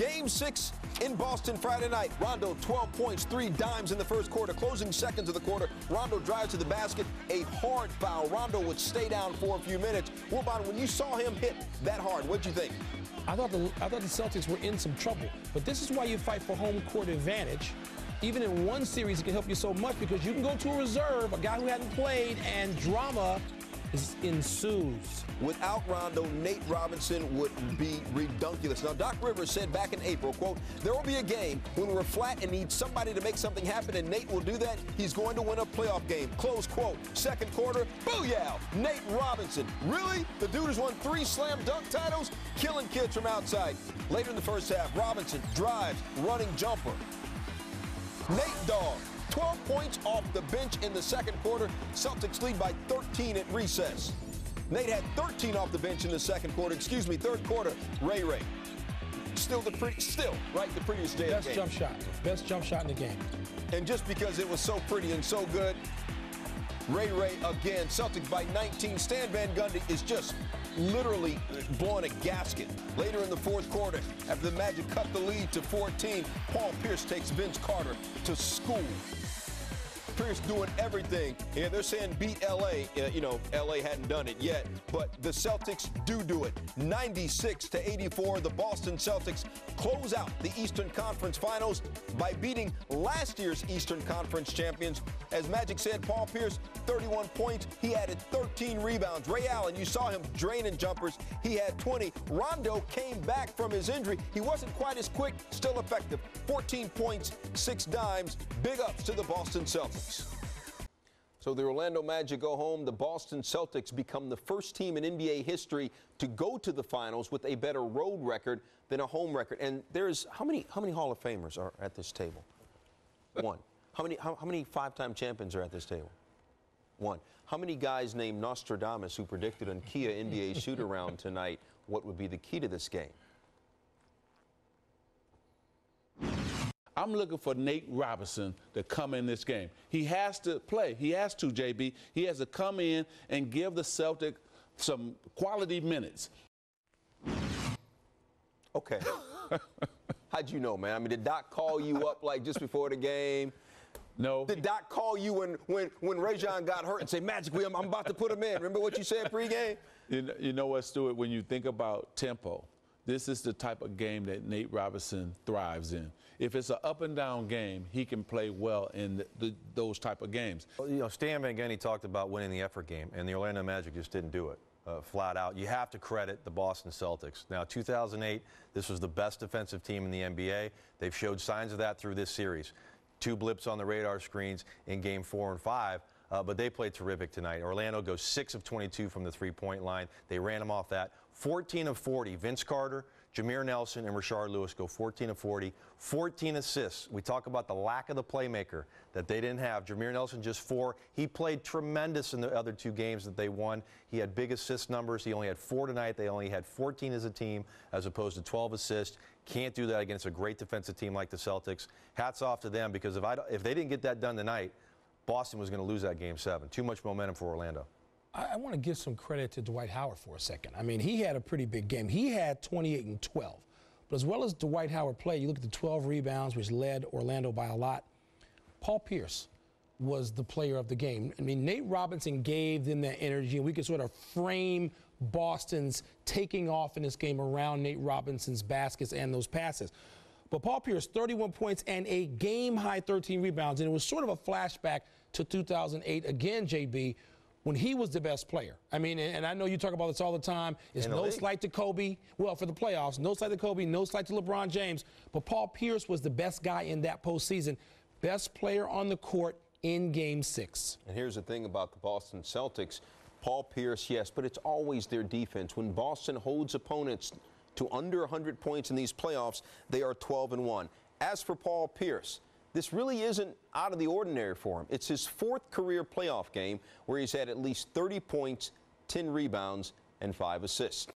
Game 6 in Boston Friday night. Rondo, 12 points, 3 dimes in the first quarter. Closing seconds of the quarter, Rondo drives to the basket. A hard foul. Rondo would stay down for a few minutes. Wilbon, when you saw him hit that hard, what'd you think? I thought the Celtics were in some trouble. But this is why you fight for home court advantage. Even in one series, it can help you so much because you can go to a reserve, a guy who hadn't played, and drama ensues. Without Rondo, Nate Robinson would be redunculous. Now, Doc Rivers said back in April, quote, there will be a game when we're flat and need somebody to make something happen, and Nate will do that. He's going to win a playoff game. Close quote. Second quarter, booyah, Nate Robinson. Really? The dude has won 3 slam dunk titles, killing kids from outside. Later in the first half, Robinson drives, running jumper. Nate Dogg, 12 points off the bench in the second quarter. Celtics lead by 13 at recess. Nate had 13 off the bench in the third quarter. Ray. Still, the prettiest day of the game. Best jump shot in the game. And just because it was so pretty and so good, Ray again. Celtics by 19. Stan Van Gundy is just literally blowing a gasket. Later in the fourth quarter, after the Magic cut the lead to 14, Paul Pierce takes Vince Carter to school. Pierce doing everything. Yeah, they're saying beat L.A. L.A. hadn't done it yet, but the Celtics do it. 96-84, the Boston Celtics close out the Eastern Conference Finals by beating last year's Eastern Conference champions. As Magic said, Paul Pierce, 31 points. He added 13 rebounds. Ray Allen, you saw him draining jumpers. He had 20. Rondo came back from his injury. He wasn't quite as quick, still effective. 14 points, 6 dimes. Big ups to the Boston Celtics. So the Orlando Magic go home. The Boston Celtics become the first team in NBA history to go to the finals with a better road record than a home record. And there's how many Hall of Famers are at this table? One. How many 5-time champions are at this table? One. How many guys named Nostradamus who predicted on Kia NBA shoot-around tonight what would be the key to this game? I'm looking for Nate Robinson to come in this game. He has to play. He has to, JB. He has to come in and give the Celtics some quality minutes. Okay. How'd you know, man? I mean, did Doc call you up like just before the game? No. Did Doc call you when Rajon got hurt and say, Magic, I'm about to put him in? Remember what you said pregame? You know what, Stuart? When you think about tempo, this is the type of game that Nate Robinson thrives in. If it's an up-and-down game, he can play well in those type of games. Well, Stan Van Gundy talked about winning the effort game, and the Orlando Magic just didn't do it. Flat out. You have to credit the Boston Celtics. Now, 2008, this was the best defensive team in the NBA. They've showed signs of that through this series. 2 blips on the radar screens in Game 4 and 5, but they played terrific tonight. Orlando goes 6 of 22 from the three-point line. They ran them off that. 14 of 40. Vince Carter, Jameer Nelson, and Rashard Lewis go 14 of 40. 14 assists. We talk about the lack of the playmaker that they didn't have. Jameer Nelson just 4. He played tremendous in the other 2 games that they won. He had big assist numbers. He only had 4 tonight. They only had 14 as a team as opposed to 12 assists. Can't do that against a great defensive team like the Celtics. Hats off to them because if they didn't get that done tonight, Boston was going to lose that Game 7. Too much momentum for Orlando. I want to give some credit to Dwight Howard for a second. I mean, he had a pretty big game. He had 28 and 12. But as well as Dwight Howard played, you look at the 12 rebounds, which led Orlando by a lot. Paul Pierce was the player of the game. I mean, Nate Robinson gave them that energy, and we could sort of frame Boston's taking off in this game around Nate Robinson's baskets and those passes. But Paul Pierce, 31 points and a game-high 13 rebounds, and it was sort of a flashback to 2008 again, JB, when he was the best player. I mean, and I know you talk about this all the time. It's no slight to Kobe. Well, for the playoffs, no slight to Kobe, no slight to LeBron James. But Paul Pierce was the best guy in that postseason. Best player on the court in Game 6. And here's the thing about the Boston Celtics. Paul Pierce, yes, but it's always their defense. When Boston holds opponents to under 100 points in these playoffs, they are 12-1. As for Paul Pierce, this really isn't out of the ordinary for him. It's his 4th career playoff game where he's had at least 30 points, 10 rebounds, and 5 assists.